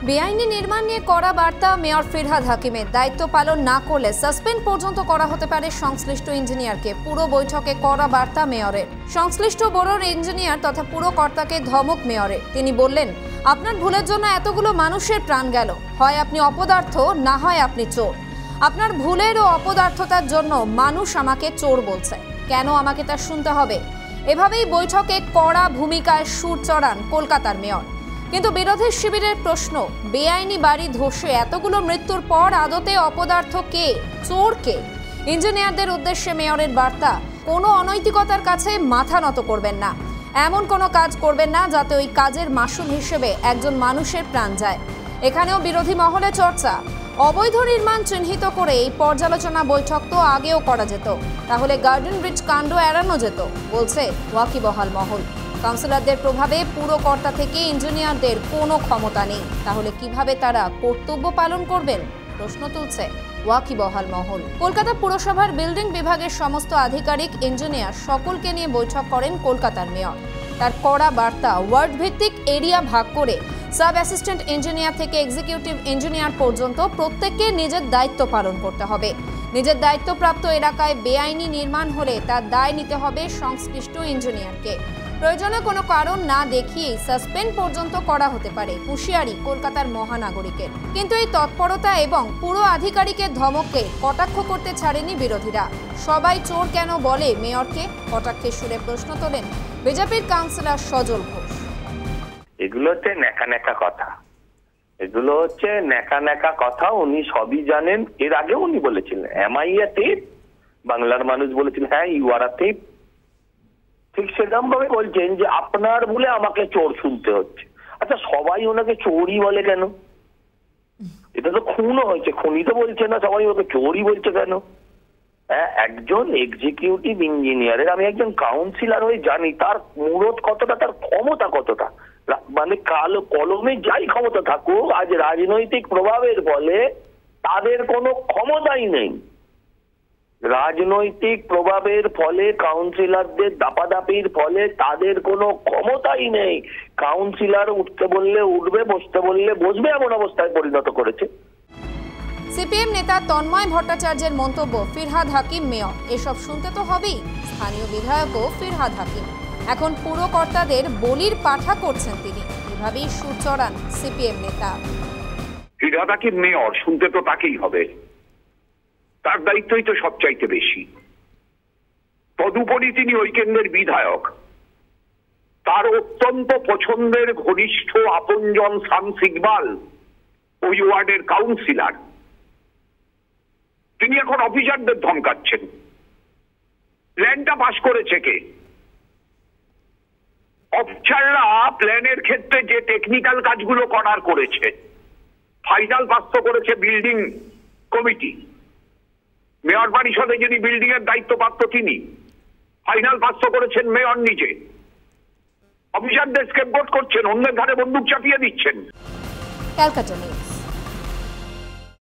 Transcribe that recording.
বেআইনি নির্মাণ নিয়ে কড়া বার্তা মেয়র ফিরহাদ হাকিমের। দায়িত্ব পালন না করলে সাসপেন্ড পর্যন্ত করা হতে পারে সংশ্লিষ্ট ইঞ্জিনিয়ারকে। পুরো বৈঠকে কড়া বার্তা মেয়রের। সংশ্লিষ্ট বোর্ডের ইঞ্জিনিয়ার তথা পুরো কর্তাকে ধমক মেয়রের। তিনি বললেন, আপনার ভুলের জন্য এতগুলো মানুষের প্রাণ গেল। হয় আপনি অপদার্থ, না হয় আপনি চোর। আপনার ভুলের ও অপদার্থতার জন্য মানুষ আমাকে চোর বলছে। কেন আমাকে তা শুনতে হবে? এভাবেই বৈঠকে কড়া ভূমিকায় সুর চড়ান কলকাতার মেয়র। কিন্তু বিরোধী শিবিরের প্রশ্ন, বেআইনি বাড়ি ধসে এতগুলো মৃত্যুর পর আদতে অপদার্থ কে, চোর কে? ইঞ্জিনিয়ারদের উদ্দেশ্যে মেয়রের বার্তা, কোনো অনৈতিকতার কাছে মাথা নত করবেন না। এমন কোনো কাজ করবেন না যাতে ওই কাজের মাসুল হিসেবে একজন মানুষের প্রাণ যায়। এখানেও বিরোধী মহলে চর্চা, অবৈধ নির্মাণ চিহ্নিত করে এই পর্যালোচনা বৈঠক তো আগেও করা যেত, তাহলে গার্ডেন ব্রিজ কাণ্ড এড়ানো যেত, বলছে ওয়াকিবহাল মহল। কাউন্সিলরদের প্রভাবে পুরো কর্তা থেকে ইঞ্জিনিয়ারদের কোনো ক্ষমতা নেই, তাহলে কিভাবে তারা কর্তব্য পালন করবেন? প্রশ্ন তুলছে ওয়াকিবহাল মহল। কলকাতা পুরসভার বিল্ডিং বিভাগের সমস্ত আধিকারিক, ইঞ্জিনিয়ার সকলকে নিয়ে বৈঠক করেন কলকাতার মেয়র। তার কড়া বার্তা, ওয়ার্ড ভিত্তিক এরিয়া ভাগ করে সাব অ্যাসিস্ট্যান্ট ইঞ্জিনিয়ার থেকে এক্সিকিউটিভ ইঞ্জিনিয়ার পর্যন্ত প্রত্যেককে নিজের দায়িত্ব পালন করতে হবে। নিজের দায়িত্বপ্রাপ্ত এলাকায় বেআইনি নির্মাণ হলে তার দায় নিতে হবে সংশ্লিষ্ট ইঞ্জিনিয়ারকে। প্রয়োজনে কোনো কারণ না দেখিয়েই সাসপেন্ড পর্যন্ত করা হতে পারে, হুঁশিয়ারি কলকাতার মহানাগরিকের। কিন্তু এই তৎপরতা এবং পুরো আধিকারিকের ধমককে কটাক্ষ করতে ছাড়েনি বিরোধীরা। সবাই চোর কেন বলে মেয়রকে? কটাক্ষের সুরে প্রশ্ন তোলেন বিজেপির কাউন্সিলর সজল ঘোষ। এগুলো হচ্ছে ন্যাকা ন্যাকা কথা, এগুলো হচ্ছে ন্যাকা ন্যাকা কথা। উনি সবই জানেন। এর আগে উনি বলেছিলেন, এম আই এ থিপ? বাংলার মানুষ বলেছিলেন, হ্যাঁ ইউ আর আ থিপ। ঠিক সেরকম ভাবে বলছেন যে আপনার বলে আমাকে চোর শুনতে হচ্ছে। আচ্ছা, সবাই ওনাকে চোরই বলে কেন? এটা তো খুনও হয়েছে, খুনি তো বলছে না, সবাই ওকে চোরই বলছে কেন? হ্যাঁ, একজন এক্সিকিউটিভ ইঞ্জিনিয়ারের, আমি একজন কাউন্সিলর হয়ে জানি তার মূরত কতটা, তার ক্ষমতা কতটা। মানে কালো কলমে যাই ক্ষমতা থাকুক, আজ রাজনৈতিক প্রভাবের ফলে তাদের কোনো ক্ষমতাই নেই। রাজনৈতিক প্রভাবের ফলে, কাউন্সিলরদের দাপাদাপির ফলে তাদের কোনো ক্ষমতাই নেই। কাউন্সিলর উঠতে বললে উঠবে, বসতে বললে বসবে, এমন অবস্থায় পরিণত করেছে। সিপিএম নেতা তন্ময় ভট্টাচার্যের মন্তব্য, ফিরহাদ হাকিম মেয়র। এসব শুনতে তো হবেই। স্থানীয় বিধায়কও ফিরহাদ হাকিম। এখন পুরো কর্তাদের বলির পাঠা করছেন তিনি। এভাবেই সুর চড়ান সিপিএম নেতা। ফিরহাদ হাকিম মেয়র, শুনতে তো তাকেই হবে। তার দায়িত্বই তো সবচাইতে বেশি। তদুপরি তিনি ওই কেন্দ্রের বিধায়ক। তার অত্যন্ত পছন্দের ঘনিষ্ঠ আপনজন শামস ইকবাল ওই ওয়ার্ডের কাউন্সিলর। তিনি এখন অফিসারদের ধমকাচ্ছেন। প্ল্যানটা পাশ করেছে কে? অফিসাররা প্ল্যানের ক্ষেত্রে যে টেকনিক্যাল কাজগুলো করার করেছে, ফাইনাল পাস করেছে বিল্ডিং কমিটি। মেয়র পরিষদে যিনি বিল্ডিং এর দায়িত্বপ্রাপ্ত, তিনি ফাইনাল পাস করেছেন মেয়র নিজে। অফিসারদের স্কেপগোট করছেন, অন্যের ঘাড়ে বন্দুক চাপিয়ে দিচ্ছেন। ক্যালকাটা নিউজ।